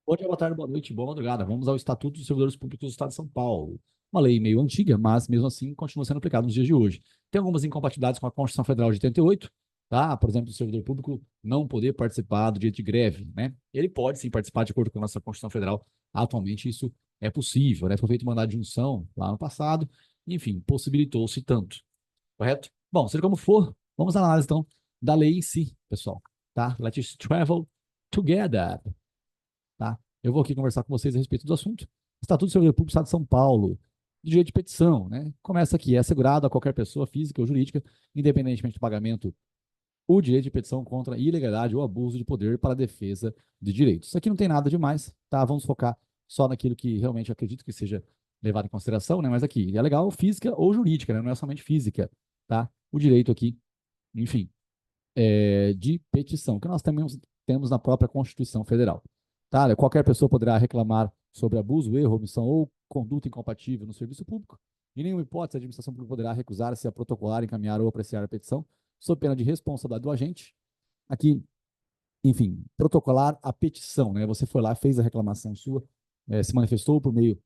Bom dia, boa tarde, boa noite, boa madrugada. Vamos ao Estatuto dos Servidores Públicos do Estado de São Paulo. Uma lei meio antiga, mas mesmo assim continua sendo aplicada nos dias de hoje. Tem algumas incompatibilidades com a Constituição Federal de 88, tá? Por exemplo, o servidor público não poder participar do direito de greve, né? Ele pode sim participar de acordo com a nossa Constituição Federal. Atualmente isso é possível, né? Foi feito um mandado de junção lá no passado, enfim, possibilitou-se tanto, correto? Bom, seja como for, vamos à análise então da lei em si, pessoal, tá? Let's travel together. Tá? Eu vou aqui conversar com vocês a respeito do assunto. Estatuto do Servidor Público do Estado de São Paulo, do direito de petição, né? Começa aqui, é assegurado a qualquer pessoa física ou jurídica, independentemente do pagamento, o direito de petição contra a ilegalidade ou abuso de poder para a defesa de direitos. Isso aqui não tem nada demais, tá? Vamos focar só naquilo que realmente acredito que seja levado em consideração, né? Mas aqui, é legal física ou jurídica, né? Não é somente física, tá? O direito aqui, enfim, de petição, que nós temos na própria Constituição Federal. Tá? Qualquer pessoa poderá reclamar sobre abuso, erro, omissão ou conduta incompatível no serviço público. Em nenhuma hipótese, a administração pública poderá recusar-se a protocolar, encaminhar ou apreciar a petição, sob pena de responsabilidade do agente. Aqui, enfim, protocolar a petição, né? Você foi lá, fez a reclamação sua, se manifestou por meio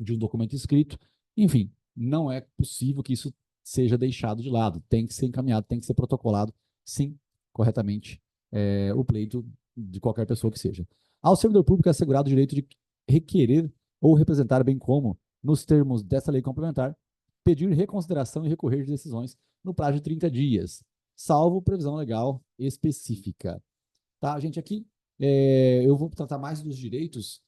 de um documento escrito, enfim, não é possível que isso seja deixado de lado, tem que ser encaminhado, tem que ser protocolado, sim, corretamente, o pleito de qualquer pessoa que seja. Ao servidor público é assegurado o direito de requerer ou representar, bem como, nos termos dessa lei complementar, pedir reconsideração e recorrer de decisões no prazo de 30 dias, salvo previsão legal específica. Tá, gente, aqui eu vou tratar mais dos direitos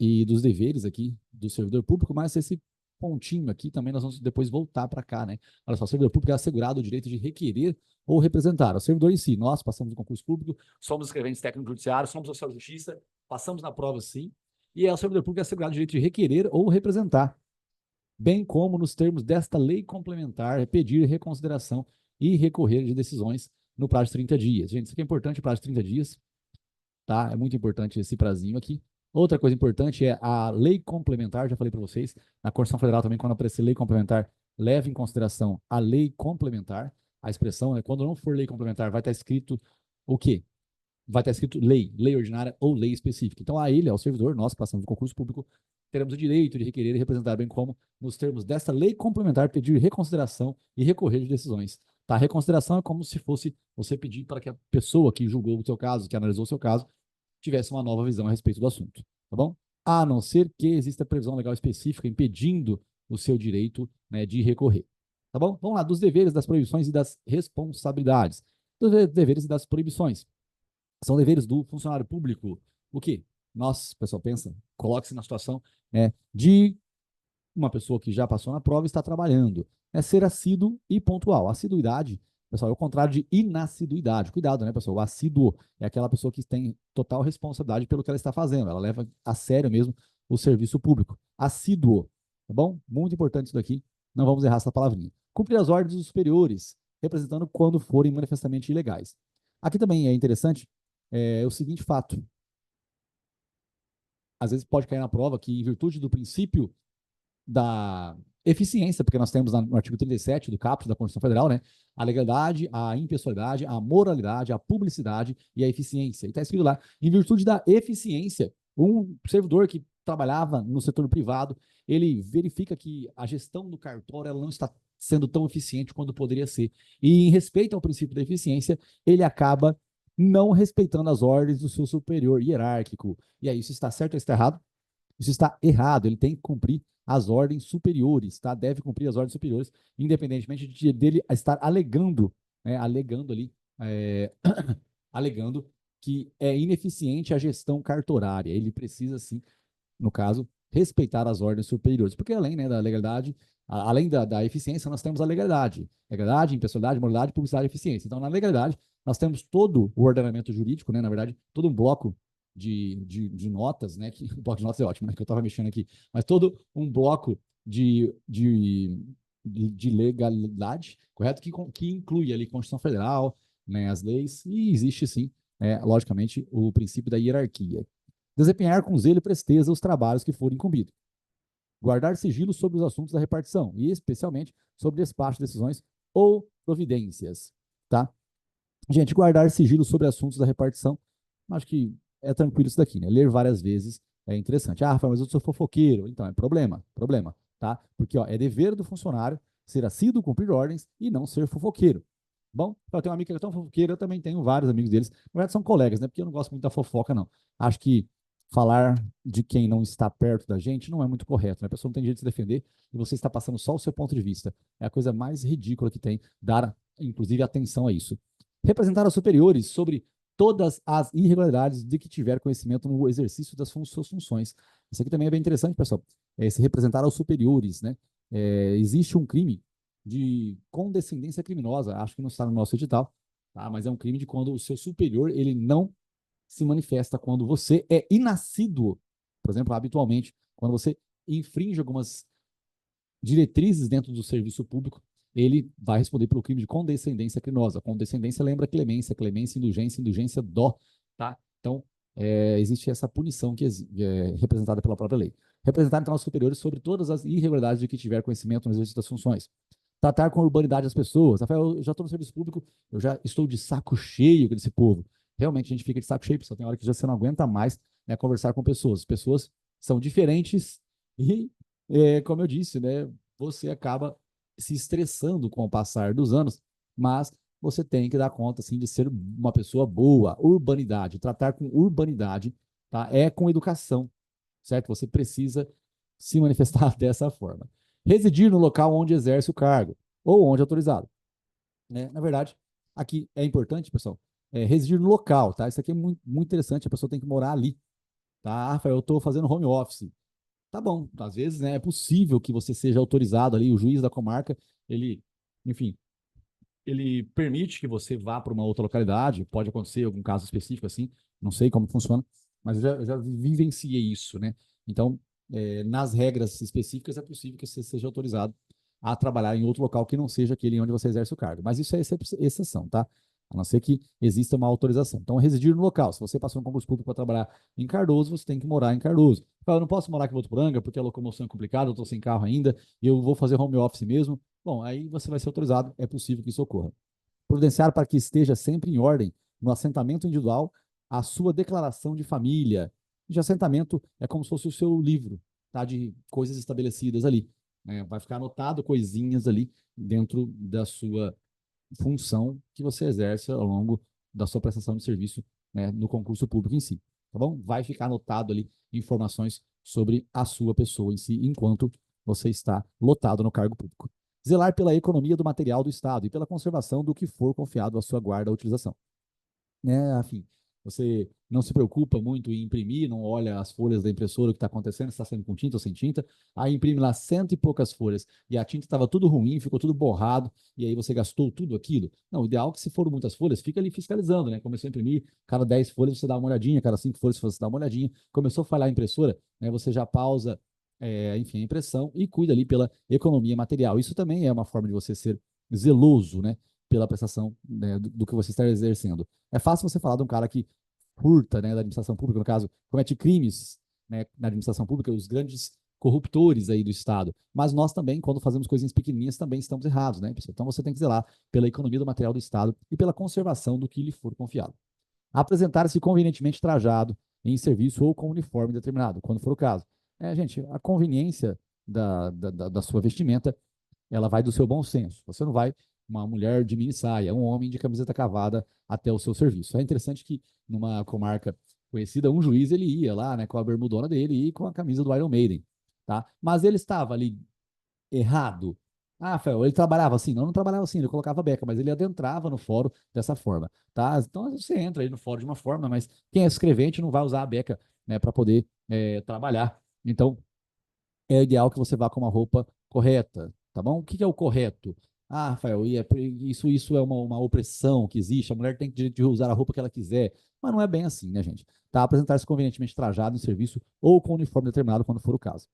e dos deveres aqui do servidor público, mas esse pontinho aqui também nós vamos depois voltar para cá, né? Olha só, o servidor público é assegurado o direito de requerer ou representar. O servidor em si, nós passamos no concurso público, somos escreventes técnicos judiciários, somos oficial de justiça, passamos na prova sim, e o servidor público é assegurado o direito de requerer ou representar, bem como, nos termos desta lei complementar, pedir reconsideração e recorrer de decisões no prazo de 30 dias. Gente, isso aqui é importante, o prazo de 30 dias, tá? É muito importante esse prazinho aqui. Outra coisa importante é a lei complementar, já falei para vocês, na Constituição Federal também, quando aparecer lei complementar, leve em consideração a lei complementar, a expressão, né? Quando não for lei complementar, vai estar escrito o quê? Vai estar escrito lei, lei ordinária ou lei específica. Então, a ele, ao servidor, nós que passamos no concurso público, teremos o direito de requerer e representar, bem como, nos termos desta lei complementar, pedir reconsideração e recorrer de decisões. Tá? A reconsideração é como se fosse você pedir para que a pessoa que julgou o seu caso, que analisou o seu caso, tivesse uma nova visão a respeito do assunto, tá bom? A não ser que exista previsão legal específica impedindo o seu direito, né, de recorrer, tá bom? Vamos lá, dos deveres, das proibições e das responsabilidades. Dos deveres e das proibições. São deveres do funcionário público. O quê? Nós, pessoal, pensa, coloque-se na situação, né, de uma pessoa que já passou na prova e está trabalhando. É ser assíduo e pontual. Assiduidade, pessoal, é o contrário de inassiduidade. Cuidado, né, pessoal? O assíduo é aquela pessoa que tem total responsabilidade pelo que ela está fazendo. Ela leva a sério mesmo o serviço público. Assíduo, tá bom? Muito importante isso daqui. Não vamos errar essa palavrinha. Cumprir as ordens dos superiores, representando quando forem manifestamente ilegais. Aqui também é interessante o seguinte fato. Às vezes pode cair na prova que, em virtude do princípio da eficiência, porque nós temos no artigo 37 do caput da Constituição Federal, né, a legalidade, a impessoalidade, a moralidade, a publicidade e a eficiência. E está escrito lá, em virtude da eficiência, um servidor que trabalhava no setor privado, ele verifica que a gestão do cartório ela não está sendo tão eficiente quanto poderia ser. E em respeito ao princípio da eficiência, ele acaba não respeitando as ordens do seu superior hierárquico. E aí, isso está certo ou está errado? Isso está errado, ele tem que cumprir as ordens superiores, tá? Deve cumprir as ordens superiores, independentemente dele estar alegando, né? Alegando ali, é, alegando que é ineficiente a gestão cartorária. Ele precisa, sim, no caso, respeitar as ordens superiores, porque além, né, da legalidade, além da eficiência, nós temos a legalidade. Legalidade, impessoalidade, moralidade, publicidade e eficiência. Então, na legalidade, nós temos todo o ordenamento jurídico, né, na verdade, todo um bloco de notas, né, que o bloco de notas é ótimo, né, que eu estava mexendo aqui, mas todo um bloco de legalidade, correto? Que inclui ali a Constituição Federal, né, as leis, e existe, sim, logicamente, o princípio da hierarquia. Desempenhar com zelo e presteza os trabalhos que forem incumbidos. Guardar sigilo sobre os assuntos da repartição, e especialmente sobre despacho de decisões ou providências. Tá? Gente, guardar sigilo sobre assuntos da repartição, acho que é tranquilo isso daqui, né? Ler várias vezes é interessante. Ah, Rafael, mas eu sou fofoqueiro. Então, é problema, tá? Porque, ó, é dever do funcionário ser assíduo, cumprir ordens e não ser fofoqueiro. Bom, eu tenho um amigo que é tão fofoqueiro, eu também tenho vários amigos deles. Na verdade, são colegas, né? Porque eu não gosto muito da fofoca, não. Acho que falar de quem não está perto da gente não é muito correto, né? A pessoa não tem jeito de se defender e você está passando só o seu ponto de vista. É a coisa mais ridícula que tem, dar, inclusive, atenção a isso. Representar aos superiores sobre todas as irregularidades de que tiver conhecimento no exercício das suas funções. Isso aqui também é bem interessante, pessoal. Se representar aos superiores, né? Existe um crime de condescendência criminosa, acho que não está no nosso edital, tá? Mas é um crime de quando o seu superior ele não se manifesta quando você é inassíduo, por exemplo, habitualmente, quando você infringe algumas diretrizes dentro do serviço público, ele vai responder pelo crime de condescendência criminosa. Condescendência lembra clemência, clemência, indulgência, indulgência, dó, tá? Então, existe essa punição que é representada pela própria lei. Representar, então, aos superiores sobre todas as irregularidades de que tiver conhecimento no exercício das funções. Tratar com urbanidade as pessoas. Rafael, eu já estou no serviço público, eu já estou de saco cheio desse povo. Realmente, a gente fica de saco cheio, pessoal. Tem hora que já você não aguenta mais, né, conversar com pessoas. As pessoas são diferentes e, como eu disse, né, você acaba se estressando com o passar dos anos, mas você tem que dar conta, assim, de ser uma pessoa boa. Urbanidade, tratar com urbanidade, tá? É com educação, certo? Você precisa se manifestar dessa forma. Residir no local onde exerce o cargo ou onde é autorizado, né? Na verdade, aqui é importante, pessoal, residir no local, tá? Isso aqui é muito, muito interessante, a pessoa tem que morar ali, tá? Ah, Rafael, eu estou fazendo home office. Tá bom, às vezes, né, é possível que você seja autorizado ali, o juiz da comarca, ele, enfim, ele permite que você vá para uma outra localidade, pode acontecer algum caso específico assim, não sei como funciona, mas eu já vivenciei isso, né? Então, nas regras específicas, é possível que você seja autorizado a trabalhar em outro local que não seja aquele onde você exerce o cargo. Mas isso é exceção, tá? A não ser que exista uma autorização. Então, residir no local. Se você passou um concurso público para trabalhar em Cardoso, você tem que morar em Cardoso. Eu não posso morar aqui em Votuporanga porque a locomoção é complicada, eu estou sem carro ainda, e eu vou fazer home office mesmo. Bom, aí você vai ser autorizado, é possível que isso ocorra. Providenciar para que esteja sempre em ordem, no assentamento individual, a sua declaração de família. De assentamento é como se fosse o seu livro, tá? De coisas estabelecidas ali, né? Vai ficar anotado coisinhas ali dentro da sua função que você exerce ao longo da sua prestação de serviço, né, no concurso público em si, tá bom? Vai ficar anotado ali informações sobre a sua pessoa em si, enquanto você está lotado no cargo público. Zelar pela economia do material do Estado e pela conservação do que for confiado à sua guarda ou utilização, né? Enfim, você não se preocupa muito em imprimir, não olha as folhas da impressora, o que está acontecendo, se está saindo com tinta ou sem tinta, aí imprime lá cento e poucas folhas e a tinta estava tudo ruim, ficou tudo borrado, e aí você gastou tudo aquilo. Não, o ideal é que se for muitas folhas, fica ali fiscalizando, né? Começou a imprimir, cada 10 folhas você dá uma olhadinha, cada 5 folhas você dá uma olhadinha, começou a falhar a impressora, né? Você já pausa, enfim, a impressão e cuida ali pela economia material. Isso também é uma forma de você ser zeloso, né? Pela prestação, né, do que você está exercendo. É fácil você falar de um cara que furta, né, da administração pública, no caso, comete crimes, né, na administração pública, os grandes corruptores aí do Estado. Mas nós também, quando fazemos coisinhas pequenininhas, também estamos errados, né, pessoal? Então você tem que zelar pela economia do material do Estado e pela conservação do que lhe for confiado. Apresentar-se convenientemente trajado em serviço ou com uniforme determinado, quando for o caso. Gente, a conveniência da sua vestimenta ela vai do seu bom senso. Você não vai uma mulher de mini saia, um homem de camiseta cavada até o seu serviço. É interessante que numa comarca conhecida, um juiz ele ia lá, né, com a bermudona dele e com a camisa do Iron Maiden, tá? Mas ele estava ali errado. Ah, Rafael, ele trabalhava assim? Não, não trabalhava assim, ele colocava beca, mas ele adentrava no fórum dessa forma, tá? Então você entra aí no fórum de uma forma, mas quem é escrevente não vai usar a beca, né, para poder trabalhar. Então, é ideal que você vá com uma roupa correta, tá bom? O que é o correto? Ah, Rafael, isso é uma opressão que existe, a mulher tem direito de usar a roupa que ela quiser, mas não é bem assim, né, gente? Tá? Apresentar-se convenientemente trajado em serviço ou com uniforme determinado, quando for o caso.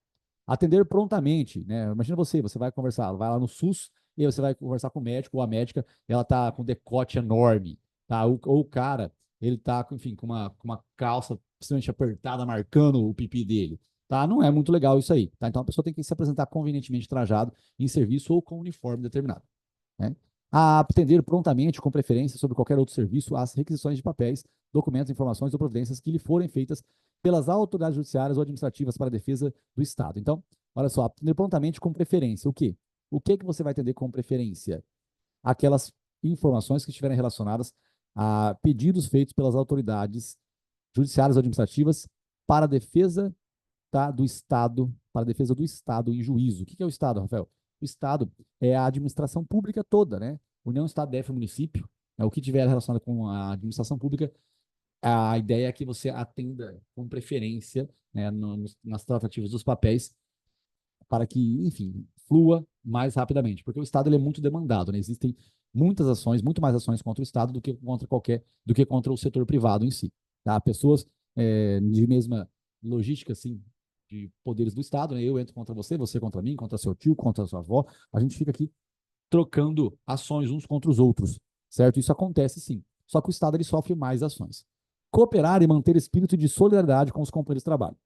Atender prontamente, né? Imagina você vai conversar, vai lá no SUS e aí você vai conversar com o médico ou a médica, ela tá com decote enorme, tá? Ou o cara, ele tá, enfim, com uma calça extremamente apertada, marcando o pipi dele, tá? Não é muito legal isso aí, tá? Então a pessoa tem que se apresentar convenientemente trajado em serviço ou com uniforme determinado, né? a atender prontamente, com preferência sobre qualquer outro serviço, às requisições de papéis, documentos, informações ou providências que lhe forem feitas pelas autoridades judiciárias ou administrativas para a defesa do Estado. Então, olha só, atender prontamente com preferência. O quê? O que que você vai atender com preferência? Aquelas informações que estiverem relacionadas a pedidos feitos pelas autoridades judiciárias ou administrativas para a defesa, tá, do Estado, para a defesa do Estado em juízo. O que é o Estado, Rafael? O Estado é a administração pública toda, né? União, Estado, DF, município, o que tiver relacionado com a administração pública, a ideia é que você atenda com preferência, né, nas tratativas dos papéis para que, enfim, flua mais rapidamente, porque o Estado ele é muito demandado, né? Existem muitas ações, muito mais ações contra o Estado do que contra o setor privado em si, tá? Pessoas de mesma logística, assim, de poderes do Estado, né? Eu entro contra você, você contra mim, contra seu tio, contra sua avó, a gente fica aqui trocando ações uns contra os outros, certo? Isso acontece sim, só que o Estado ele sofre mais ações. Cooperar e manter espírito de solidariedade com os companheiros de trabalho.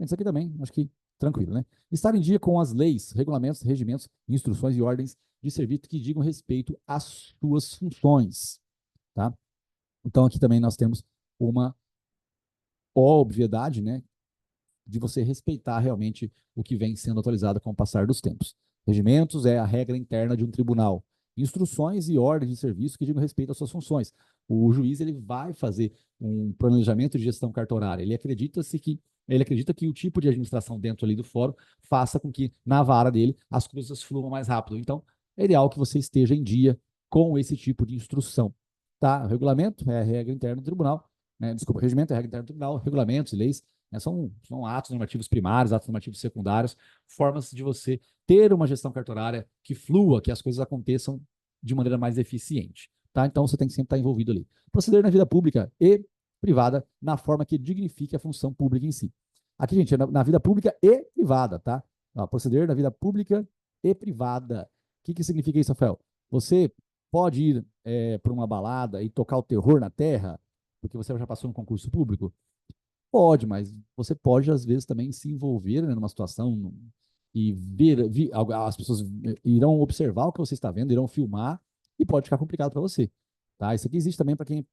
Isso aqui também, acho que tranquilo, né? Estar em dia com as leis, regulamentos, regimentos, instruções e ordens de serviço que digam respeito às suas funções, tá? Então aqui também nós temos uma obviedade, né, de você respeitar realmente o que vem sendo atualizado com o passar dos tempos. Regimentos é a regra interna de um tribunal. Instruções e ordens de serviço que digam respeito às suas funções. O juiz ele vai fazer um planejamento de gestão cartorária. Ele acredita que o tipo de administração dentro ali do fórum faça com que na vara dele as coisas fluam mais rápido. Então, é ideal que você esteja em dia com esse tipo de instrução. Tá? O regulamento é a regra interna do tribunal, né? Desculpa, regimento é a regra interna do tribunal, regulamentos e leis, né? São atos normativos primários, atos normativos secundários, formas de você ter uma gestão cartorária que flua, que as coisas aconteçam de maneira mais eficiente. Tá? Então você tem que sempre estar envolvido ali. Proceder na vida pública e privada na forma que dignifique a função pública em si. Aqui, gente, é na vida pública e privada, tá? Proceder na vida pública e privada. O que significa isso, Rafael? Você pode ir para uma balada e tocar o terror na terra, porque você já passou no concurso público? Pode, mas você pode, às vezes, também se envolver, né, numa situação e as pessoas irão observar o que você está vendo, irão filmar e pode ficar complicado para você. Tá? Isso aqui existe também para quem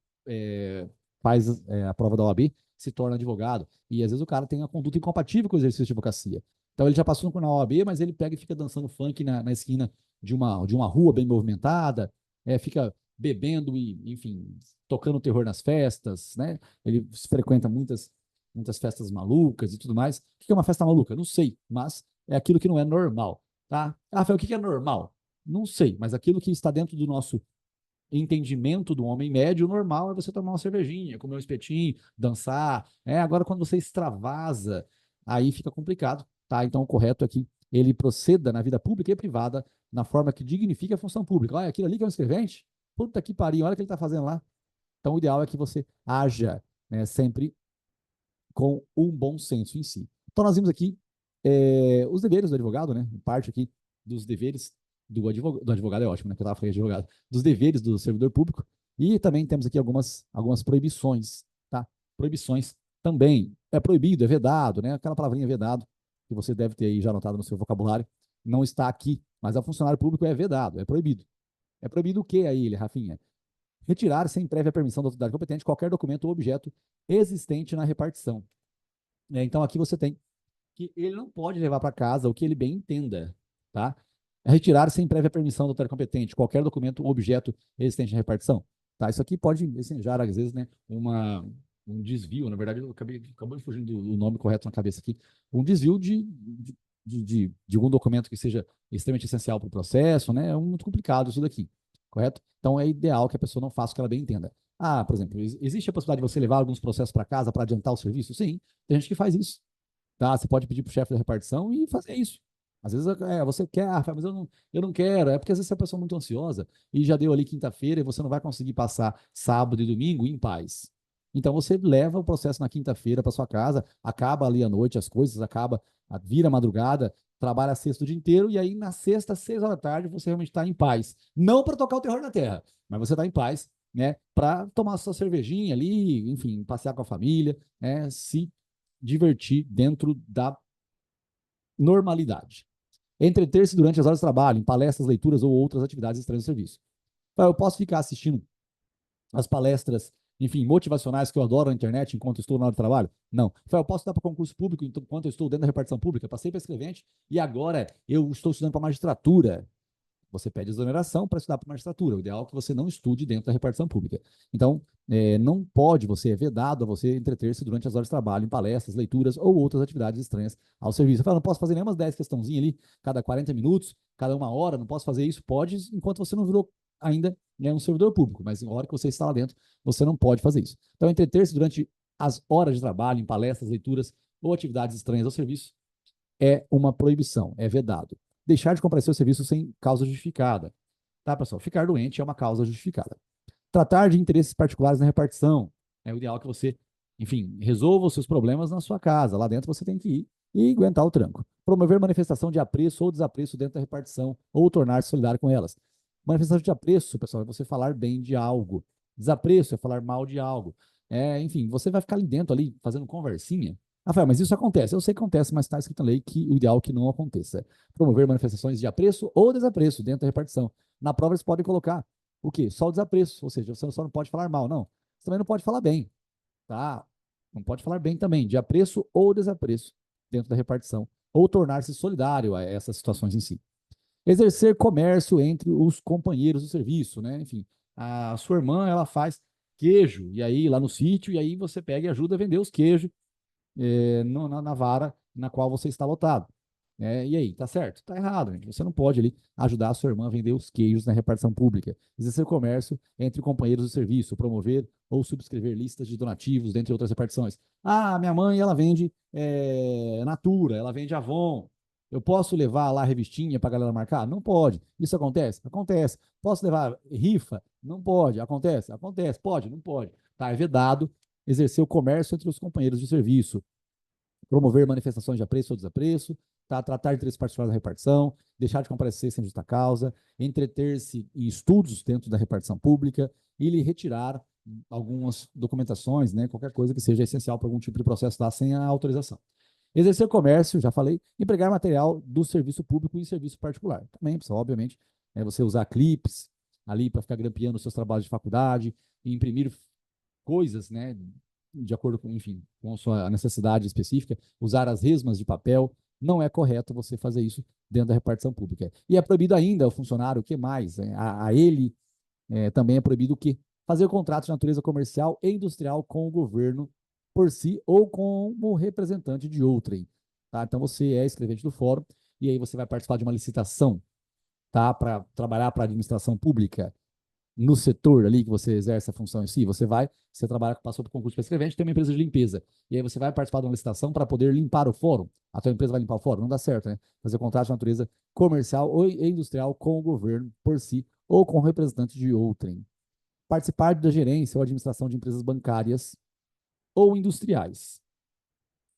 faz a prova da OAB, se torna advogado, e às vezes o cara tem uma conduta incompatível com o exercício de advocacia. Então ele já passou na OAB, mas ele pega e fica dançando funk na esquina de uma rua bem movimentada, fica bebendo e, enfim, tocando terror nas festas, né? Ele frequenta muitas festas malucas e tudo mais. O que é uma festa maluca? Não sei, mas é aquilo que não é normal, tá? Ah, Rafael, o que é normal? Não sei, mas aquilo que está dentro do nosso entendimento do homem médio, o normal é você tomar uma cervejinha, comer um espetinho, dançar. Agora, quando você extravasa, aí fica complicado, tá? Então, o correto é que ele proceda na vida pública e privada na forma que dignifique a função pública. Olha, aquilo ali que é um escrevente? Puta que pariu, olha o que ele está fazendo lá. Então, o ideal é que você haja, né, sempre com um bom senso em si. Então, nós vimos aqui os deveres do advogado, né? Parte aqui dos deveres do advogado é ótimo, né? Que eu estava falando de advogado. Dos deveres do servidor público. E também temos aqui algumas proibições, tá? Proibições também. É proibido, é vedado, né? Aquela palavrinha vedado, que você deve ter aí já anotado no seu vocabulário, não está aqui, mas a funcionário público é vedado, é proibido. É proibido o que aí, Rafinha? Retirar, sem prévia permissão da autoridade competente, qualquer documento ou objeto existente na repartição. Então, aqui você tem que ele não pode levar para casa o que ele bem entenda, tá? Retirar sem prévia permissão da autoridade competente qualquer documento ou objeto existente na repartição, tá? Isso aqui pode ensejar, às vezes, né, um desvio, na verdade, acabou de fugir do nome correto na cabeça aqui, um desvio de algum documento que seja extremamente essencial para o processo, né? É muito complicado isso daqui, correto? Então, é ideal que a pessoa não faça o que ela bem entenda. Ah, por exemplo, existe a possibilidade de você levar alguns processos para casa para adiantar o serviço? Sim, tem gente que faz isso. Tá? Você pode pedir para o chefe da repartição e fazer isso. Às vezes você quer, mas eu não quero. É porque às vezes você é uma pessoa muito ansiosa e já deu ali quinta-feira e você não vai conseguir passar sábado e domingo em paz. Então você leva o processo na quinta-feira para sua casa, acaba ali à noite as coisas, vira madrugada, trabalha sexta o dia inteiro e aí na sexta, 6 horas da tarde, você realmente está em paz. Não para tocar o terror na terra, mas você está em paz, né? Para tomar sua cervejinha ali, enfim, passear com a família, né? Se divertir dentro da normalidade. Entreter-se durante as horas de trabalho, em palestras, leituras ou outras atividades estranhas do serviço. Eu posso ficar assistindo as palestras, enfim, motivacionais que eu adoro na internet enquanto estou na hora de trabalho? Não. Eu posso dar para concurso público enquanto eu estou dentro da repartição pública? Passei para escrevente e agora eu estou estudando para magistratura. Você pede exoneração para estudar para magistratura. O ideal é que você não estude dentro da repartição pública. Então, não pode, você é vedado a você entreter-se durante as horas de trabalho em palestras, leituras ou outras atividades estranhas ao serviço. Você fala, não posso fazer nem umas 10 questãozinhas ali, cada 40 minutos, cada uma hora, não posso fazer isso? Pode, enquanto você não virou ainda um servidor público, mas na hora que você está lá dentro, você não pode fazer isso. Então, entreter-se durante as horas de trabalho em palestras, leituras ou atividades estranhas ao serviço é uma proibição, é vedado. Deixar de comparecer ao serviço sem causa justificada. Tá, pessoal? Ficar doente é uma causa justificada. Tratar de interesses particulares na repartição. É o ideal que você, enfim, resolva os seus problemas na sua casa. Lá dentro você tem que ir e aguentar o tranco. Promover manifestação de apreço ou desapreço dentro da repartição ou tornar-se solidário com elas. Manifestação de apreço, pessoal, é você falar bem de algo. Desapreço é falar mal de algo. Enfim, você vai ficar ali dentro, ali, fazendo conversinha. Rafael, mas isso acontece. Eu sei que acontece, mas está escrito na lei que o ideal é que não aconteça. Promover manifestações de apreço ou desapreço dentro da repartição. Na prova eles podem colocar o quê? Só o desapreço, ou seja, você só não pode falar mal, não. Você também não pode falar bem, tá? Não pode falar bem também, de apreço ou desapreço dentro da repartição, ou tornar-se solidário a essas situações em si. Exercer comércio entre os companheiros do serviço, né? Enfim, a sua irmã, ela faz queijo, e aí lá no sítio, e aí você pega e ajuda a vender os queijos na vara na qual você está lotado. E aí, tá certo? Tá errado, gente. Você não pode ali ajudar a sua irmã a vender os queijos na repartição pública. Exercer comércio entre companheiros do serviço, promover ou subscrever listas de donativos, dentre outras repartições. Ah, minha mãe, ela vende Natura, ela vende Avon. Eu posso levar lá a revistinha para a galera marcar? Não pode. Isso acontece? Acontece. Posso levar rifa? Não pode. Acontece? Acontece. Pode? Não pode. Tá, é vedado exercer o comércio entre os companheiros de serviço, promover manifestações de apreço ou desapreço, tá? Tratar de interesses particulares da repartição, deixar de comparecer sem justa causa, entreter-se em estudos dentro da repartição pública e lhe retirar algumas documentações, né, qualquer coisa que seja essencial para algum tipo de processo lá sem a autorização. Exercer comércio, já falei, empregar material do serviço público em serviço particular. Também, pessoal, obviamente, você usar clips ali para ficar grampeando os seus trabalhos de faculdade, imprimir coisas, né, de acordo com, enfim, com a sua necessidade específica, usar as resmas de papel, não é correto você fazer isso dentro da repartição pública. E é proibido ainda ao funcionário, o que mais? A ele também é proibido o quê? Fazer contratos de natureza comercial e industrial com o governo por si ou como representante de outrem. Tá? Então você é escrevente do fórum e aí você vai participar de uma licitação, tá? Para trabalhar para a administração pública no setor ali que você exerce a função em si, você trabalha, passou por concurso para escrevente, tem uma empresa de limpeza. E aí você vai participar de uma licitação para poder limpar o fórum. A tua empresa vai limpar o fórum? Não dá certo, né? Fazer contrato de natureza comercial ou industrial com o governo por si ou com representante de outrem. Participar da gerência ou administração de empresas bancárias ou industriais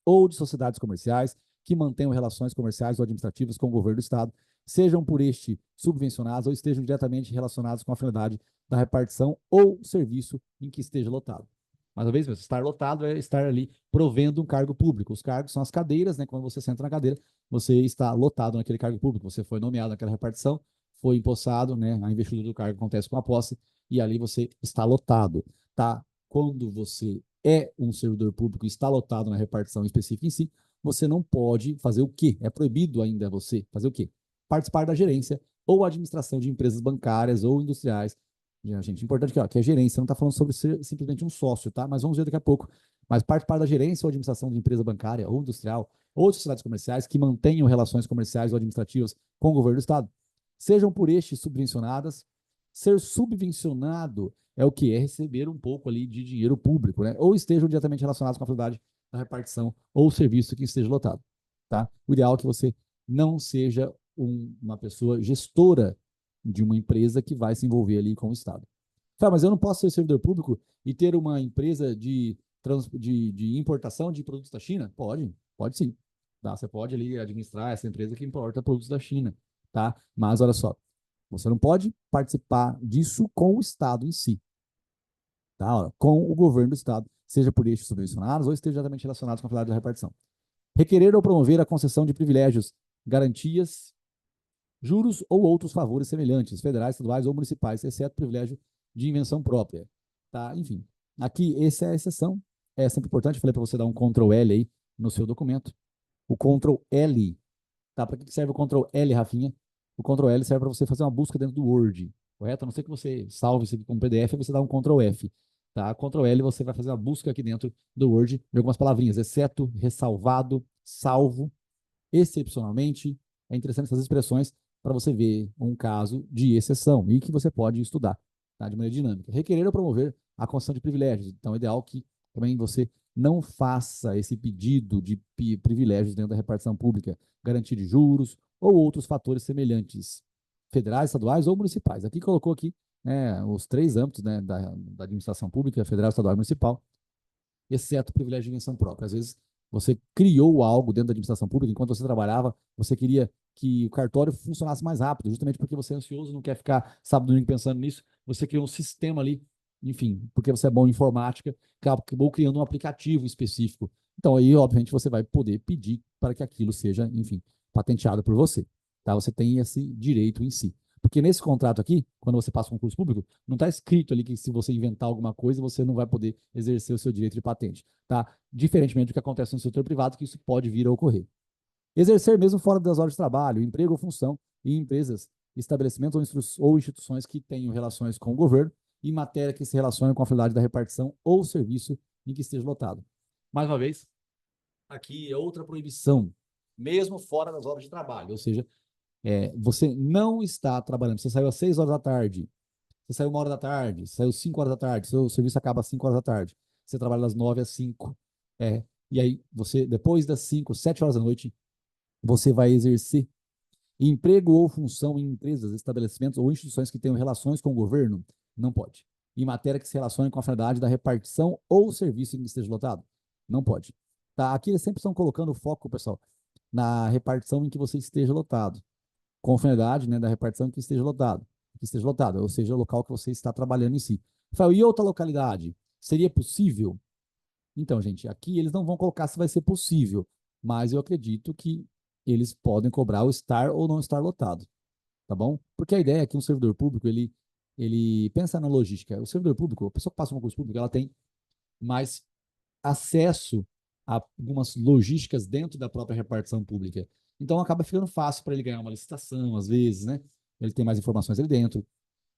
ou de sociedades comerciais que mantenham relações comerciais ou administrativas com o governo do Estado, sejam por este subvencionados ou estejam diretamente relacionados com a finalidade da repartição ou serviço em que esteja lotado. Mais uma vez, estar lotado é estar ali provendo um cargo público. Os cargos são as cadeiras, né? Quando você senta na cadeira, você está lotado naquele cargo público. Você foi nomeado naquela repartição, foi empossado, né? A investidura do cargo acontece com a posse e ali você está lotado, tá? Quando você é um servidor público e está lotado na repartição específica em si, você não pode fazer o quê? É proibido ainda você fazer o quê? Participar da gerência ou administração de empresas bancárias ou industriais. Gente, importante aqui, ó, que a gerência não está falando sobre ser simplesmente um sócio, tá? Mas vamos ver daqui a pouco. Mas participar da gerência ou administração de empresa bancária ou industrial ou de sociedades comerciais que mantenham relações comerciais ou administrativas com o governo do Estado, sejam por este subvencionadas. Ser subvencionado é o que? É receber um pouco ali de dinheiro público, né? Ou estejam diretamente relacionados com a finalidade da repartição ou serviço que esteja lotado, tá? O ideal é que você não seja uma pessoa gestora de uma empresa que vai se envolver ali com o Estado. Mas eu não posso ser servidor público e ter uma empresa de importação de produtos da China? Pode sim. Tá? Você pode ali administrar essa empresa que importa produtos da China, tá? Mas olha só, você não pode participar disso com o Estado em si, tá? Com o governo do Estado, seja por eixos subvencionados ou esteja diretamente relacionados com a finalidade da repartição. Requerer ou promover a concessão de privilégios, garantias juros ou outros favores semelhantes, federais, estaduais ou municipais, exceto privilégio de invenção própria. Tá? Enfim, aqui essa é a exceção. É sempre importante, falei para você dar um Ctrl L aí no seu documento. O Ctrl L, tá? Para que serve o Ctrl L, Rafinha? O Ctrl L serve para você fazer uma busca dentro do Word, correto? A não ser que você salve isso aqui como PDF, você dá um Ctrl F, tá? Ctrl L, você vai fazer uma busca aqui dentro do Word de algumas palavrinhas, exceto, ressalvado, salvo, excepcionalmente. É interessante essas expressões para você ver um caso de exceção e que você pode estudar, tá? De maneira dinâmica. Requerer ou promover a concessão de privilégios. Então, é ideal que também você não faça esse pedido de privilégios dentro da repartição pública, garantir juros ou outros fatores semelhantes, federais, estaduais ou municipais. Aqui colocou aqui, né, os três âmbitos, né, da administração pública, federal, estadual e municipal, exceto o privilégio de invenção própria. Às vezes você criou algo dentro da administração pública, enquanto você trabalhava, você queria que o cartório funcionasse mais rápido, justamente porque você é ansioso, não quer ficar sábado e domingo pensando nisso, você criou um sistema ali, enfim, porque você é bom em informática, acabou criando um aplicativo específico. Então aí, obviamente, você vai poder pedir para que aquilo seja, enfim, patenteado por você. Tá? Você tem esse direito em si. Porque nesse contrato aqui, quando você passa um concurso público, não está escrito ali que se você inventar alguma coisa, você não vai poder exercer o seu direito de patente, tá? Diferentemente do que acontece no setor privado, que isso pode vir a ocorrer. Exercer mesmo fora das horas de trabalho, emprego ou função em empresas, estabelecimentos ou instituições que tenham relações com o governo em matéria que se relacione com a finalidade da repartição ou serviço em que esteja lotado. Mais uma vez, aqui é outra proibição, mesmo fora das horas de trabalho, ou seja, você não está trabalhando, você saiu às 6 horas da tarde, você saiu 1 hora da tarde, você saiu 5 horas da tarde, seu serviço acaba às 5 horas da tarde, você trabalha das 9 às 5, e aí você, depois das 5, 7 horas da noite, você vai exercer emprego ou função em empresas, estabelecimentos ou instituições que tenham relações com o governo? Não pode. Em matéria que se relacione com a finalidade da repartição ou serviço em que esteja lotado? Não pode. Tá? Aqui eles sempre estão colocando o foco, pessoal, na repartição em que você esteja lotado, com a finalidade, né, da repartição em que esteja lotado, ou seja, o local que você está trabalhando em si. Rafael, e outra localidade? Seria possível? Então, gente, aqui eles não vão colocar se vai ser possível, mas eu acredito que eles podem cobrar o estar ou não estar lotado, tá bom? Porque a ideia é que um servidor público, ele pensa na logística. O servidor público, a pessoa que passa um concurso público, ela tem mais acesso a algumas logísticas dentro da própria repartição pública. Então acaba ficando fácil para ele ganhar uma licitação, às vezes, né? Ele tem mais informações ali dentro.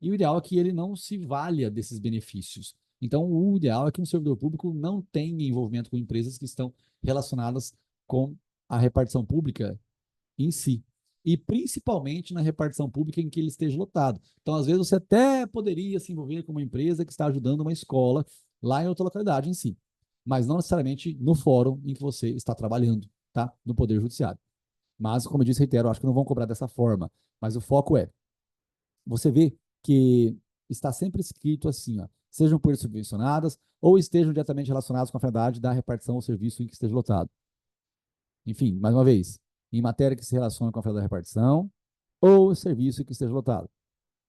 E o ideal é que ele não se valha desses benefícios. Então, o ideal é que um servidor público não tenha envolvimento com empresas que estão relacionadas com a repartição pública em si. E principalmente na repartição pública em que ele esteja lotado. Então, às vezes, você até poderia se envolver com uma empresa que está ajudando uma escola lá em outra localidade em si, mas não necessariamente no fórum em que você está trabalhando, tá? No Poder Judiciário. Mas, como eu disse, reitero, acho que não vão cobrar dessa forma. Mas o foco é, você vê que está sempre escrito assim, ó, sejam por subvencionadas ou estejam diretamente relacionadas com a finalidade da repartição ou serviço em que esteja lotado. Enfim, mais uma vez, em matéria que se relaciona com a finalidade da repartição ou serviço em que esteja lotado.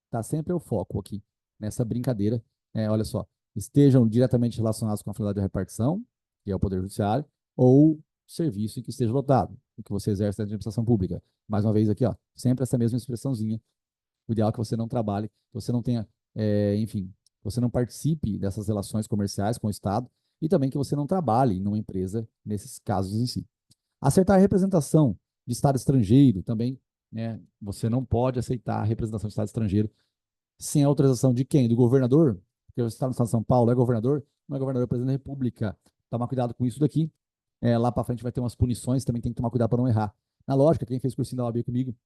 Está sempre o foco aqui nessa brincadeira. Olha só, estejam diretamente relacionados com a finalidade da repartição, que é o Poder Judiciário, ou serviço em que esteja lotado, o que você exerce dentro da administração pública. Mais uma vez aqui, ó, sempre essa mesma expressãozinha. O ideal é que você não trabalhe, que você não tenha, enfim, você não participe dessas relações comerciais com o Estado e também que você não trabalhe numa empresa nesses casos em si. Acertar a representação de Estado estrangeiro também, né? Você não pode aceitar a representação de Estado estrangeiro sem a autorização de quem? Do governador? Porque você está no Estado de São Paulo, é governador? Não é governador, é presidente da República. Tomar cuidado com isso daqui. Lá para frente vai ter umas punições, também tem que tomar cuidado para não errar. Na lógica, quem fez cursinho da OAB comigo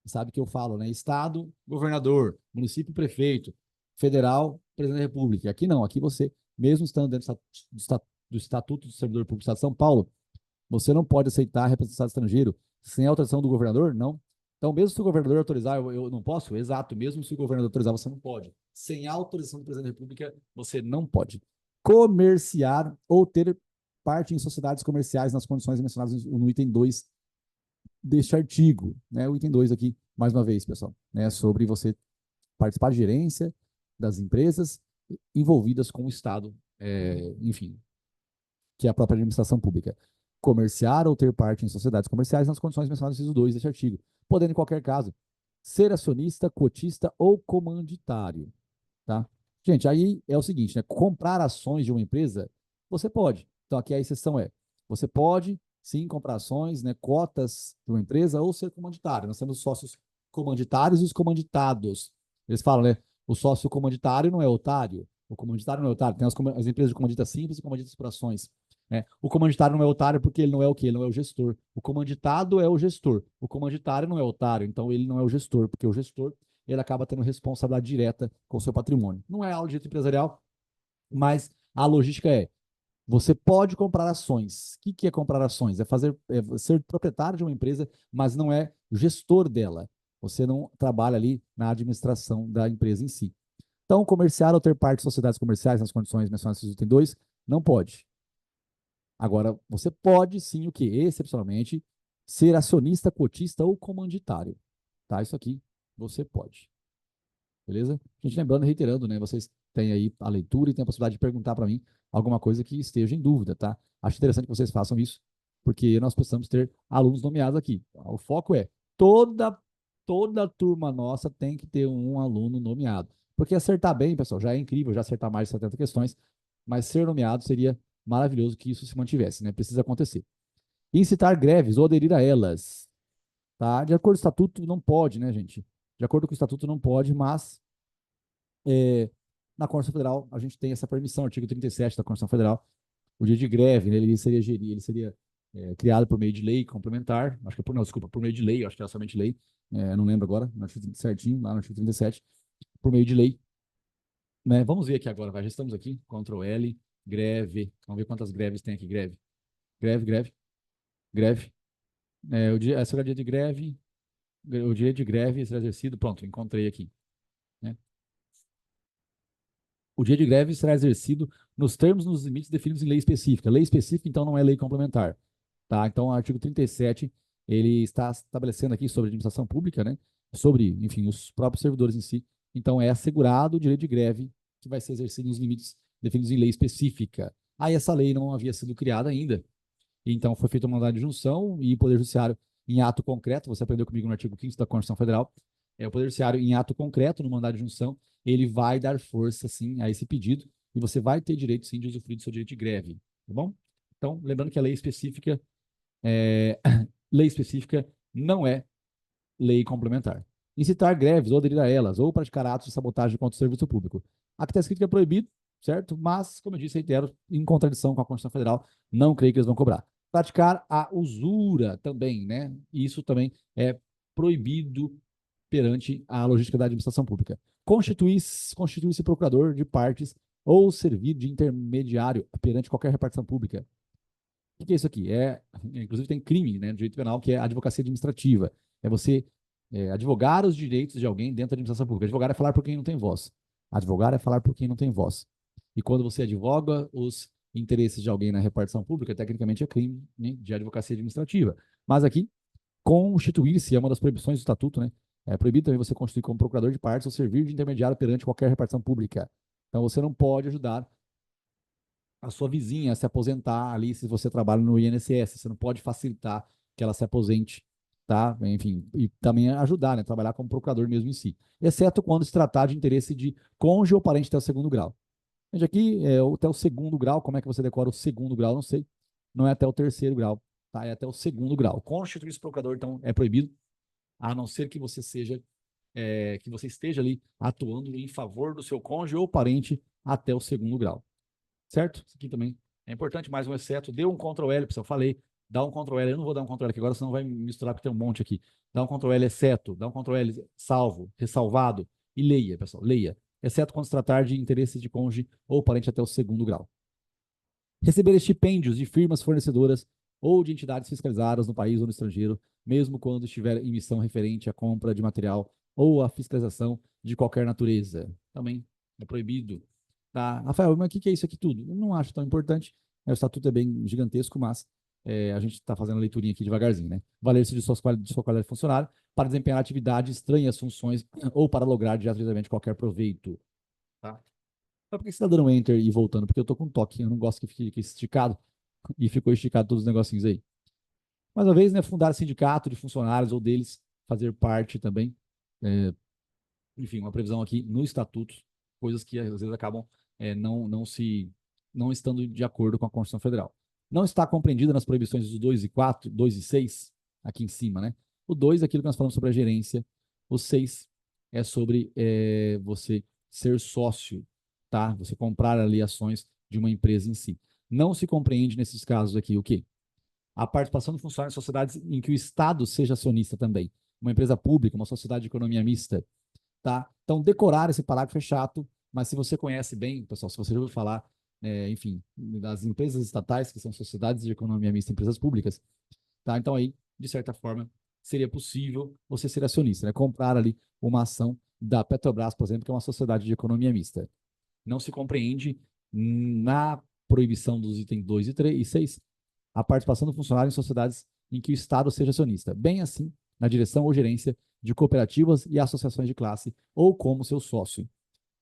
sabe que eu falo, né? Estado, governador, município, prefeito, federal, presidente da República. Aqui não, aqui você, mesmo estando dentro do Estatuto do Servidor Público do Estado de São Paulo, você não pode aceitar representante estrangeiro sem autorização do governador? Não. Então, mesmo se o governador autorizar, eu não posso? Exato, mesmo se o governador autorizar, você não pode. Sem autorização do presidente da República, você não pode comerciar ou ter parte em sociedades comerciais nas condições mencionadas no item 2 deste artigo. Né? O item 2 aqui, mais uma vez, pessoal, né? Sobre você participar de gerência das empresas envolvidas com o Estado, enfim, que é a própria administração pública. Comerciar ou ter parte em sociedades comerciais nas condições mencionadas no inciso 2 deste artigo, podendo, em qualquer caso, ser acionista, cotista ou comanditário, tá? Gente, aí é o seguinte, né? Comprar ações de uma empresa, você pode. Então, aqui a exceção é, você pode, sim, comprar ações, né, cotas de uma empresa ou ser comanditário. Nós temos os sócios comanditários e os comanditados. Eles falam, né? O sócio comanditário não é otário. O comanditário não é otário. Tem as empresas de comandita simples e comanditas por ações. Né? O comanditário não é otário porque ele não é o quê? Ele não é o gestor. O comanditado é o gestor. O comanditário não é otário, então ele não é o gestor, porque o gestor ele acaba tendo responsabilidade direta com o seu patrimônio. Não é aula de direito empresarial, mas a logística é: você pode comprar ações. O que é comprar ações? É ser proprietário de uma empresa, mas não é gestor dela. Você não trabalha ali na administração da empresa em si. Então, comerciar ou ter parte de sociedades comerciais nas condições mencionadas no item 2, não pode. Agora, você pode sim o que? Excepcionalmente, ser acionista, cotista ou comanditário. Tá? Isso aqui você pode. Beleza? A gente lembrando e reiterando, né? Vocês têm aí a leitura e têm a possibilidade de perguntar para mim alguma coisa que esteja em dúvida, tá? Acho interessante que vocês façam isso, porque nós precisamos ter alunos nomeados aqui. O foco é toda toda turma nossa tem que ter um aluno nomeado. Porque acertar bem, pessoal, já é incrível, já acertar mais de 70 questões, mas ser nomeado seria maravilhoso que isso se mantivesse, né? Precisa acontecer. Incitar greves ou aderir a elas, tá? De acordo com o estatuto, não pode, né, gente? De acordo com o estatuto, não pode, mas é, na Constituição Federal, a gente tem essa permissão, artigo 37 da Constituição Federal, o dia de greve, né, ele seria criado por meio de lei complementar, acho que não, desculpa, por meio de lei, acho que era somente lei, não lembro agora, no artigo certinho, lá no artigo 37, por meio de lei, né, vamos ver aqui agora, já estamos aqui, Ctrl L, greve, vamos ver quantas greves tem aqui, greve, esse era o dia de greve, o direito de greve será exercido, pronto, encontrei aqui, né, o dia de greve será exercido nos termos e nos limites definidos em lei específica. Lei específica, então, não é lei complementar. Tá? Então, o artigo 37, ele está estabelecendo aqui sobre a administração pública, né? Sobre, enfim, os próprios servidores em si. Então, é assegurado o direito de greve que vai ser exercido nos limites definidos em lei específica. Aí, essa lei não havia sido criada ainda. Então, foi feita uma mandado de junção e o Poder Judiciário, em ato concreto, você aprendeu comigo no artigo 5º da Constituição Federal, o Poder Judiciário, em ato concreto, no mandado de junção, ele vai dar força, sim, a esse pedido e você vai ter direito, sim, de usufruir do seu direito de greve, tá bom? Então, lembrando que a é, lei específica não é lei complementar. Incitar greves ou aderir a elas, ou praticar atos de sabotagem contra o serviço público. Aqui está escrito que é proibido, certo? Mas, como eu disse, reitero, em contradição com a Constituição Federal, não creio que eles vão cobrar. Praticar a usura também, né? Isso também é proibido perante a logística da administração pública. Constituir-se procurador de partes ou servir de intermediário perante qualquer repartição pública. O que é isso aqui? Inclusive tem crime, né, no direito penal, que é a advocacia administrativa. É você advogar os direitos de alguém dentro da administração pública. Advogar é falar por quem não tem voz. Advogar é falar por quem não tem voz. E quando você advoga os interesses de alguém na repartição pública, tecnicamente é crime, né, de advocacia administrativa. Mas aqui, constituir-se é uma das proibições do estatuto, né? É proibido também você constituir como procurador de partes ou servir de intermediário perante qualquer repartição pública. Então você não pode ajudar a sua vizinha a se aposentar ali se você trabalha no INSS. Você não pode facilitar que ela se aposente, tá? Enfim, e também ajudar, né? Trabalhar como procurador mesmo em si. Exceto quando se tratar de interesse de cônjuge ou parente até o segundo grau. Veja aqui, até o segundo grau, como é que você decora o segundo grau? Não sei. Não é até o terceiro grau, tá? É até o segundo grau. Constituir-se procurador, então, é proibido, a não ser que você que você esteja ali atuando em favor do seu cônjuge ou parente até o segundo grau. Certo? Isso aqui também é importante, mais um exceto. Dê um Ctrl L, pessoal. Falei, dá um Ctrl L. Eu não vou dar um Ctrl L aqui agora, senão vai misturar porque tem um monte aqui. Dá um Ctrl L, exceto. Dá um Ctrl L, salvo, ressalvado. E leia, pessoal. Leia. Exceto quando se tratar de interesses de cônjuge ou parente até o segundo grau. Receber estipêndios de firmas fornecedoras ou de entidades fiscalizadas no país ou no estrangeiro, mesmo quando estiver em missão referente à compra de material ou à fiscalização de qualquer natureza. Também é proibido. Tá? Rafael, mas o que é isso aqui tudo? Eu não acho tão importante. O estatuto é bem gigantesco, mas a gente está fazendo a leiturinha aqui devagarzinho, né? Valer-se de sua qualidade de funcionário para desempenhar atividade estranha às funções ou para lograr diretamente qualquer proveito. Tá? Mas por que você está dando enter e voltando? Porque eu tô com um toque, eu não gosto que fique esticado e ficou esticado todos os negocinhos aí. Mais uma vez, né, fundar sindicato de funcionários ou deles fazer parte também. enfim, uma previsão aqui no estatuto, coisas que às vezes acabam não estando de acordo com a Constituição Federal. Não está compreendida nas proibições dos 2 e 4, 2 e 6, aqui em cima, né? O 2 é aquilo que nós falamos sobre a gerência, o 6 é sobre você ser sócio, tá? Você comprar ali ações de uma empresa em si. Não se compreende nesses casos aqui o quê? A participação do funcionário em sociedades em que o Estado seja acionista também. Uma empresa pública, uma sociedade de economia mista, tá? Então, decorar esse parágrafo é chato, mas se você conhece bem, pessoal, se você já ouviu falar, enfim, das empresas estatais, que são sociedades de economia mista, empresas públicas, tá? Então, aí, de certa forma, seria possível você ser acionista, né? Comprar ali uma ação da Petrobras, por exemplo, que é uma sociedade de economia mista. Não se compreende na proibição dos itens 2 e 3 e 6 a participação do funcionário em sociedades em que o Estado seja acionista, bem assim na direção ou gerência de cooperativas e associações de classe ou como seu sócio.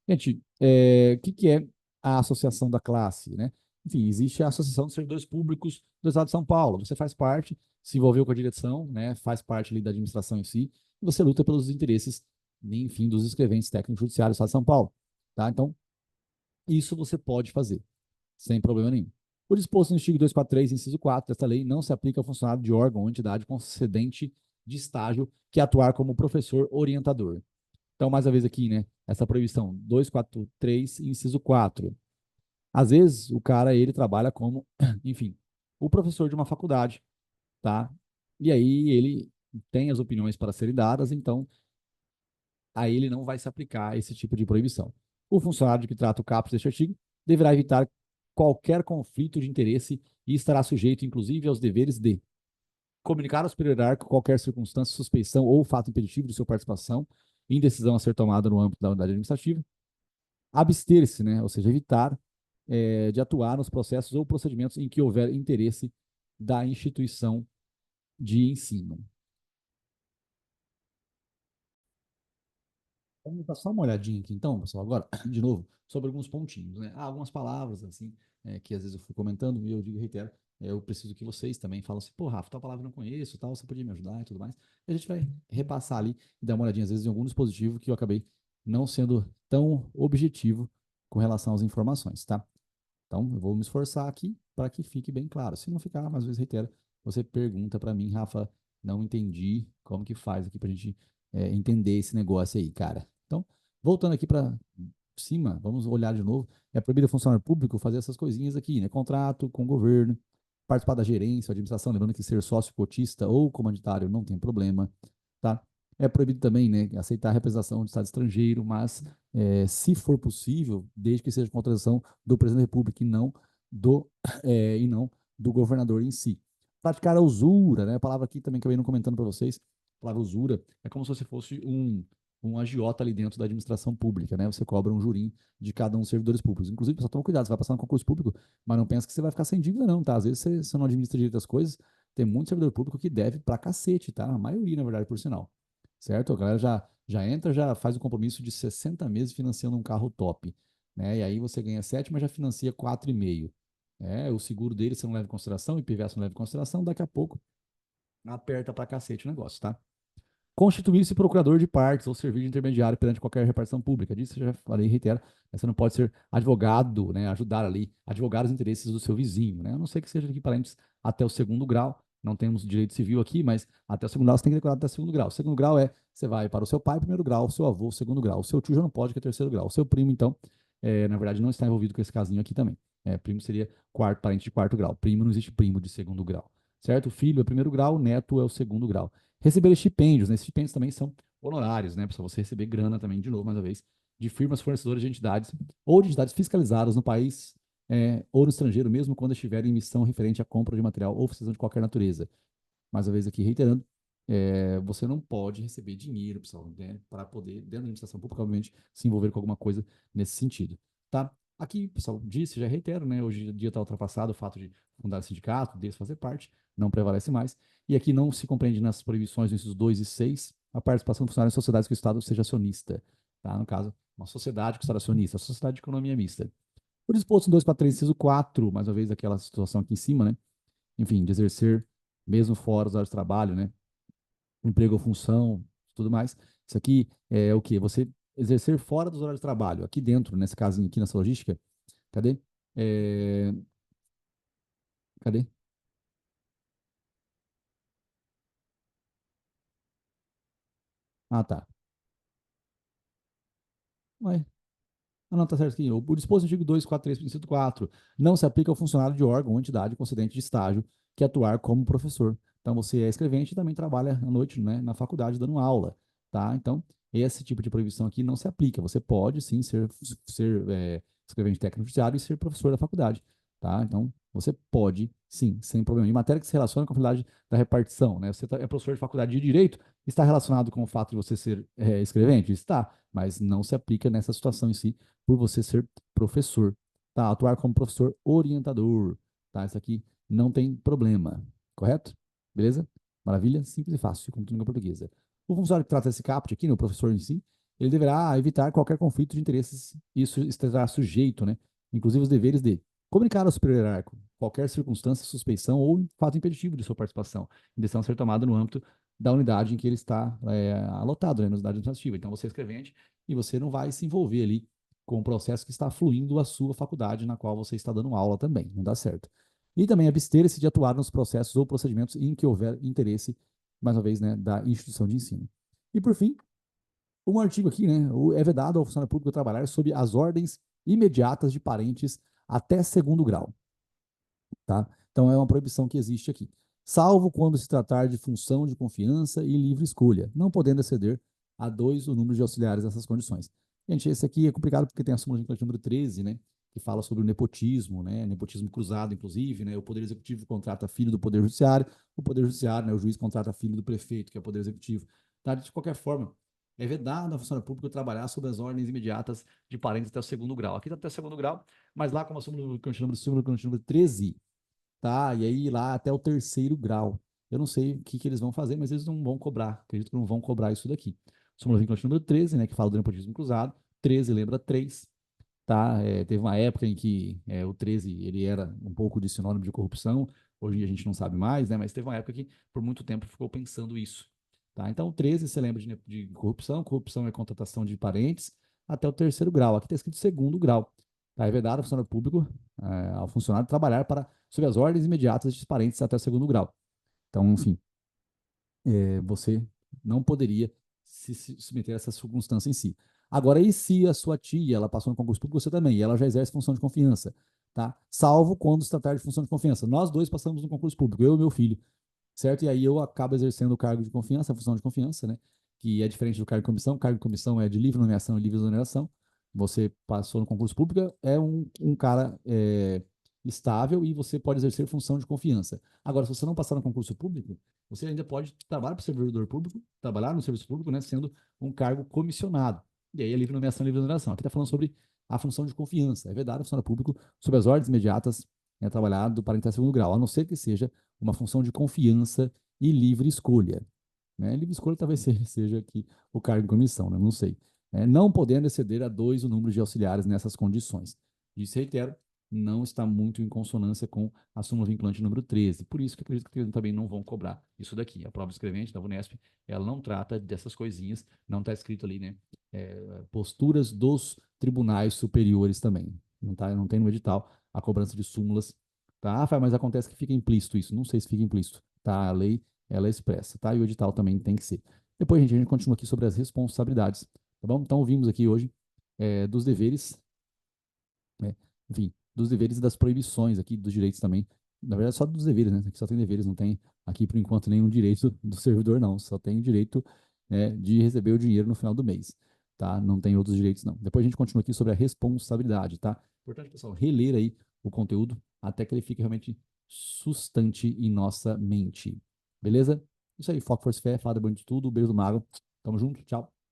Gente, o que é a associação da classe, né? Enfim, existe a Associação dos Servidores Públicos do Estado de São Paulo. Você faz parte, se envolveu com a direção, né? Faz parte ali da administração em si, e você luta pelos interesses, enfim, dos escreventes técnicos judiciários do Estado de São Paulo, tá? Então, isso você pode fazer sem problema nenhum. O disposto no artigo 243, inciso 4 desta lei, não se aplica ao funcionário de órgão ou entidade concedente de estágio que atuar como professor orientador. Então, mais uma vez aqui, né, essa proibição 243, inciso 4. Às vezes, o cara, ele trabalha como, enfim, o professor de uma faculdade, tá? E aí ele tem as opiniões para serem dadas, então, a ele não vai se aplicar esse tipo de proibição. O funcionário que trata o caput deste artigo deverá evitar qualquer conflito de interesse e estará sujeito, inclusive, aos deveres de comunicar ao superior hierárquico qualquer circunstância, suspeição ou fato impeditivo de sua participação em decisão a ser tomada no âmbito da unidade administrativa, abster-se, né, ou seja, evitar de atuar nos processos ou procedimentos em que houver interesse da instituição de ensino. Vamos dar só uma olhadinha aqui, então, pessoal, agora, de novo, sobre alguns pontinhos, né? Há algumas palavras, assim, que às vezes eu fui comentando e eu digo, reitero, eu preciso que vocês também falem assim, pô, Rafa, tal palavra eu não conheço, tal, você podia me ajudar e tudo mais. E a gente vai repassar ali e dar uma olhadinha, às vezes, em algum dispositivo que eu acabei não sendo tão objetivo com relação às informações, tá? Então, eu vou me esforçar aqui para que fique bem claro. Se não ficar, mais vezes reitero, você pergunta para mim, Rafa, não entendi como que faz aqui para a gente entender esse negócio aí, cara. Então, voltando aqui para cima, vamos olhar de novo. É proibido ao funcionário público fazer essas coisinhas aqui, né? Contrato com o governo, participar da gerência, administração, lembrando que ser sócio cotista ou comanditário não tem problema, tá? É proibido também, né, aceitar a representação de Estado estrangeiro, mas se for possível, desde que seja contratação do presidente da República do, e não do governador em si. Praticar a usura, né? A palavra aqui também que eu venho comentando para vocês, a palavra usura é como se você fosse um agiota ali dentro da administração pública, né? Você cobra um jurim de cada um dos servidores públicos. Inclusive, pessoal, toma cuidado, você vai passar no concurso público, mas não pensa que você vai ficar sem dívida, não, tá? Às vezes você não administra direito as coisas, tem muito servidor público que deve pra cacete, tá? A maioria, na verdade, por sinal. Certo? A galera já entra, já faz o compromisso de 60 meses financiando um carro top, né? E aí você ganha 7, mas já financia 4,5. O seguro dele você não leva em consideração, o IPVA você não leva em consideração, daqui a pouco aperta pra cacete o negócio, tá? Constituir-se procurador de partes ou servir de intermediário perante qualquer repartição pública. Disso eu já falei e reitero, você não pode ser advogado, né, ajudar ali, advogar os interesses do seu vizinho, né, a não ser que seja equivalentes até o segundo grau, não temos direito civil aqui, mas até o segundo grau você tem que decorar até o segundo grau. O segundo grau você vai para o seu pai, primeiro grau, o seu avô, segundo grau. O seu tio já não pode, que é terceiro grau. O seu primo, então, na verdade, não está envolvido com esse casinho aqui também. Primo seria quarto, parente de quarto grau. Primo não existe primo de segundo grau, certo? Filho é primeiro grau, neto é o segundo grau. Receber estipêndios, né? Esses estipêndios também são honorários, né? Para você receber grana também, de novo, mais uma vez, de firmas fornecedoras de entidades ou de entidades fiscalizadas no país ou no estrangeiro, mesmo quando estiverem em missão referente à compra de material ou facilitação de qualquer natureza. Mais uma vez aqui, reiterando, você não pode receber dinheiro, pessoal, né, para poder, dentro da administração pública, obviamente, se envolver com alguma coisa nesse sentido, tá? Aqui, pessoal, disse, já reitero, né? Hoje em dia está ultrapassado o fato de fundar sindicato, deles fazer parte, não prevalece mais. E aqui não se compreende nas proibições dos incisos 2 e 6 a participação funcionária em sociedades que o Estado seja acionista, tá? No caso, uma sociedade que o Estado é acionista, a sociedade de economia mista. O disposto em 243, inciso 4, mais uma vez aquela situação aqui em cima, né? Enfim, de exercer, mesmo fora das horas de trabalho, né? Emprego ou função, tudo mais, Isso aqui é o quê? Você exercer fora dos horários de trabalho, aqui dentro, nesse casinho aqui nessa logística. Cadê? É, cadê? Ah, tá. Ué, ah, não, tá certo aqui. O disposto no artigo 243, inciso 4, não se aplica ao funcionário de órgão ou entidade concedente de estágio que atuar como professor. Então, você é escrevente e também trabalha à noite, né, na faculdade dando aula, tá? Então, esse tipo de proibição aqui não se aplica. Você pode, sim, ser escrevente técnico judiciário e ser professor da faculdade, tá? Então, você pode, sim, sem problema. Em matéria que se relaciona com a finalidade da repartição, né? Você é professor de faculdade de Direito, está relacionado com o fato de você ser escrevente? Está, mas não se aplica nessa situação em si por você ser professor, tá? Atuar como professor orientador, tá? Isso aqui não tem problema, correto? Beleza? Maravilha? Simples e fácil, como língua portuguesa. O funcionário que trata esse caput aqui, né, o professor em si, ele deverá evitar qualquer conflito de interesses, isso estará sujeito, né? Inclusive os deveres de comunicar ao superior hierárquico qualquer circunstância, suspeição ou fato impeditivo de sua participação, em decisão a ser tomada no âmbito da unidade em que ele está alotado, né, na unidade administrativa. Então, você é escrevente e você não vai se envolver ali com o processo que está fluindo a sua faculdade na qual você está dando aula também. Não dá certo. E também abster-se de atuar nos processos ou procedimentos em que houver interesse, mais uma vez, né, da instituição de ensino. E por fim, um artigo aqui, né, é vedado ao funcionário público trabalhar sob as ordens imediatas de parentes até segundo grau, tá? Então é uma proibição que existe aqui. Salvo quando se tratar de função de confiança e livre escolha, não podendo exceder a dois o número de auxiliares nessas condições. Gente, esse aqui é complicado porque tem a súmula de número 13, né? Que fala sobre o nepotismo, né? Nepotismo cruzado, inclusive, né? O Poder Executivo contrata filho do Poder Judiciário, o Poder Judiciário, né? O juiz contrata filho do prefeito, que é o Poder Executivo. Tá? De qualquer forma, é vedado ao funcionário público trabalhar sob as ordens imediatas de parentes até o segundo grau. Aqui está até o segundo grau, mas lá, como a súmula de número 13, tá? E aí lá até o terceiro grau. Eu não sei o que, que eles vão fazer, mas eles não vão cobrar. Acredito que não vão cobrar isso daqui. Súmula vinculante número 13, né, que fala do nepotismo cruzado. 13 lembra 3, tá? Teve uma época em que o 13 ele era um pouco de sinônimo de corrupção. Hoje em dia a gente não sabe mais, né? Mas teve uma época que por muito tempo ficou pensando isso. Tá? Então, o 13 você lembra de corrupção. Corrupção é contratação de parentes até o terceiro grau. Aqui está escrito segundo grau. Tá? É vedado ao funcionário público, ao funcionário trabalhar para sob as ordens imediatas de parentes até o segundo grau. Então, enfim, você não poderia se submeter a essa circunstância em si. Agora, e se a sua tia, ela passou no concurso público, você também, e ela já exerce função de confiança, tá? Salvo quando se tratar de função de confiança. Nós dois passamos no concurso público, eu e meu filho, certo? E aí eu acabo exercendo o cargo de confiança, a função de confiança, né? Que é diferente do cargo de comissão. O cargo de comissão é de livre nomeação e livre exoneração. Você passou no concurso público, é um cara estável e você pode exercer função de confiança. Agora, se você não passar no concurso público, você ainda pode trabalhar para o servidor público, trabalhar no serviço público, né, sendo um cargo comissionado. E aí é livre nomeação e livre exoneração. Aqui está falando sobre a função de confiança. É vedado ao funcionário público, sob as ordens imediatas, trabalhar do parentesco segundo grau, a não ser que seja uma função de confiança e livre escolha. Né? Livre escolha talvez seja aqui o cargo de comissão, né? Não sei. Não podendo exceder a dois o número de auxiliares nessas condições. Isso, reitero, não está muito em consonância com a súmula vinculante número 13. Por isso que eu acredito que eles também não vão cobrar isso daqui. A prova escrevente da Unesp, ela não trata dessas coisinhas, não está escrito ali, né? Posturas dos tribunais superiores também. Não tem no edital a cobrança de súmulas. Tá? Ah, Rafael, mas acontece que fica implícito isso. Não sei se fica implícito. Tá? A lei, ela é expressa, tá? E o edital também tem que ser. Depois, gente, a gente continua aqui sobre as responsabilidades, tá bom? Então, vimos aqui hoje dos deveres, né? Enfim, dos deveres e das proibições aqui, dos direitos também. Na verdade, só dos deveres, né? Aqui só tem deveres, não tem aqui, por enquanto, nenhum direito do servidor, não. Só tem o direito, né, de receber o dinheiro no final do mês, tá? Não tem outros direitos, não. Depois a gente continua aqui sobre a responsabilidade, tá? Importante, pessoal, reler aí o conteúdo até que ele fique realmente sustante em nossa mente. Beleza? Isso aí, Foco Força Fé, fala bonito de tudo, beijo do mago. Tamo junto, tchau.